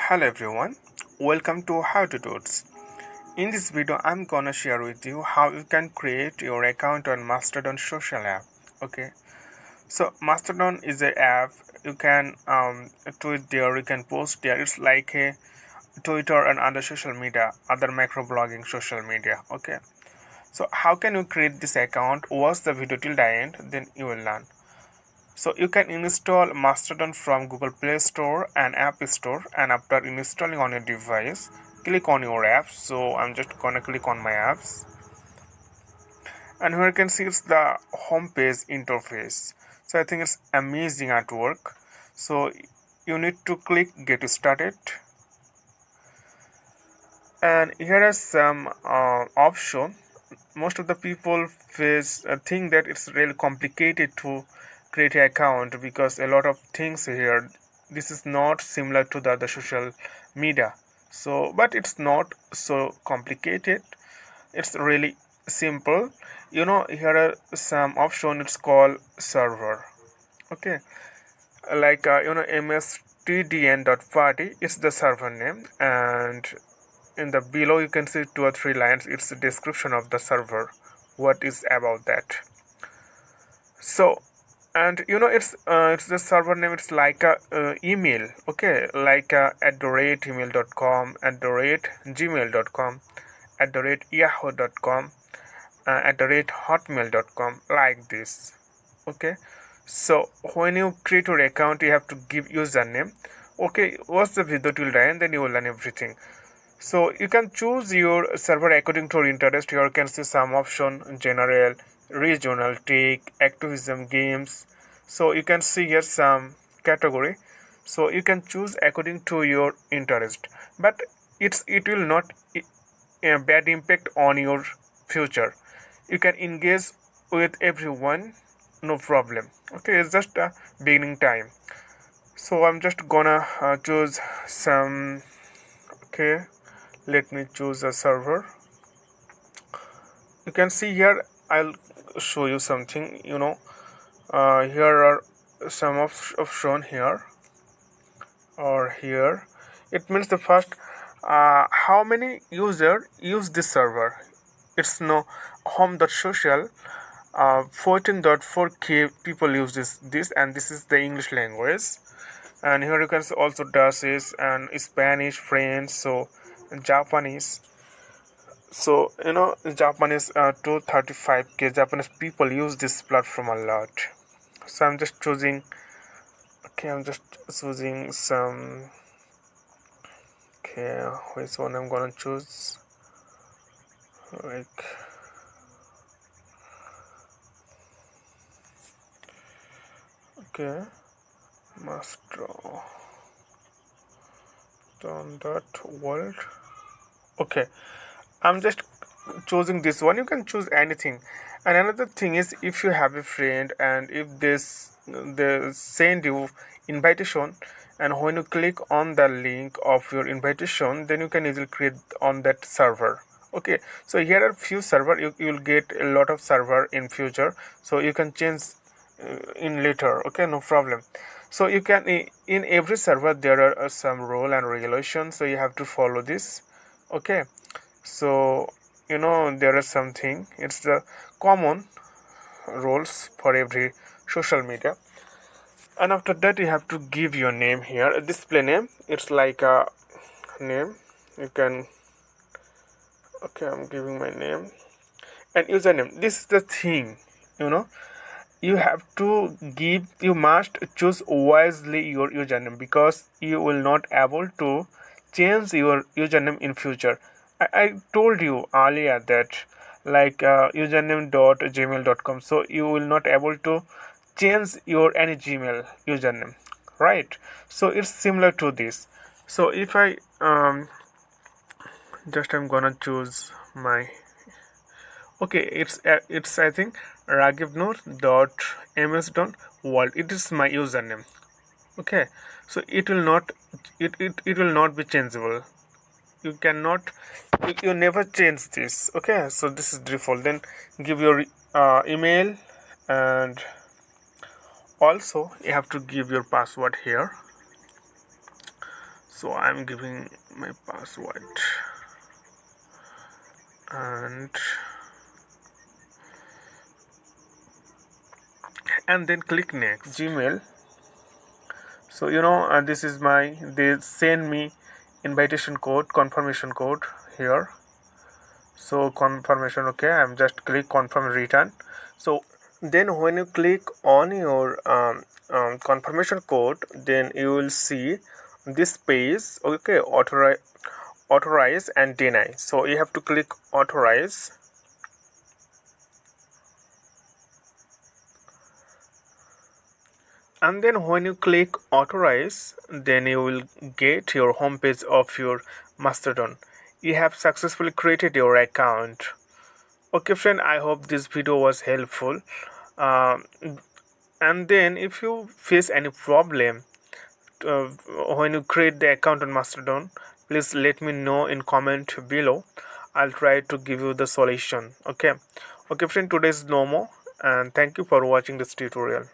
Hello everyone, welcome to How to Tuts. In this video, I'm gonna share with you how you can create your account on Mastodon social app. Okay, so Mastodon is a app you can tweet there, you can post there. It's like a Twitter and other social media, other microblogging social media. Okay, so how can you create this account? Watch the video till the end, then you will learn. So you can install Mastodon from Google Play Store and App Store, and after installing on your device, click on your apps. So I'm just gonna click on my apps, and here you can see it's the home page interface. So I think it's amazing at work. So you need to click get started, and here are some option. Most of the people face think that it's really complicated to create an account because a lot of things here. This is not similar to the other social media, so but it's not so complicated. It's really simple. Here are some option. It's called server. Okay, like mstdn.party is the server name, and in the below you can see 2 or 3 lines. It's the description of the server, what is about that. So, and it's the server name. It's like a email. Okay, like at the rate email.com, at the rate gmail.com, at the rate yahoo.com, at the rate hotmail.com, like this. Okay, so when you create your account, you have to give username. Okay, watch the video till the end, then you will learn everything. So you can choose your server according to your interest. Here you can see some option: general, regional, tech, activism, games. So you can see here some category. So you can choose according to your interest, but it will not a bad impact on your future. You can engage with everyone, no problem. Okay, it's just a beginning time. So I'm just gonna choose some. Okay, let me choose a server. You can see here, I'll show you something. Here are some of shown here or here. It means the first how many user use this server. It's no home.social. 14.4k people use this, and this is the English language. And here you can see also Dutch and Spanish, French, so Japanese. So Japanese 235k Japanese people use this platform a lot. So I'm just choosing. Okay, I'm just choosing some. Okay, which one I'm gonna choose? Like, okay, Mastodon.world. Okay, I'm just choosing this one. You can choose anything. And another thing is, if you have a friend and if they send you invitation, and when you click on the link of your invitation, then you can easily create on that server. Okay, so here are few server. You will get a lot of server in future, so you can change in later. Okay, no problem. So you can in every server there are some rule and regulations, so you have to follow this. Okay, so there is something. It's the common rules for every social media. And after that you have to give your name here, a display name. It's like a name. You can. Okay, I'm giving my name and username. This is the thing. you know you have to give, you must choose wisely your username, because you will not able to change your username in future. I told you earlier that, like username.gmail.com, so you will not able to change your any Gmail username, right? So it's similar to this. So if I just I'm gonna choose my. Okay, it's I think ragivnur.ms.world. It is my username. Okay, so it will not be changeable. You cannot, you never change this. Okay, so this is default. Then give your email, and also you have to give your password here. So I'm giving my password and then click next. Gmail. So this is my, they send me invitation code, confirmation code here. So confirmation, okay, I'm just click confirm return. So then when you click on your confirmation code, then you will see this page, okay, authorize and deny. So you have to click authorize. And then when you click authorize, then you will get your homepage of your Mastodon. You have successfully created your account. Okay friend, I hope this video was helpful. um, and then if you face any problem uh, when you create the account on Mastodon, please let me know in comment below. I'll try to give you the solution. Okay friend, today is no more, and thank you for watching this tutorial.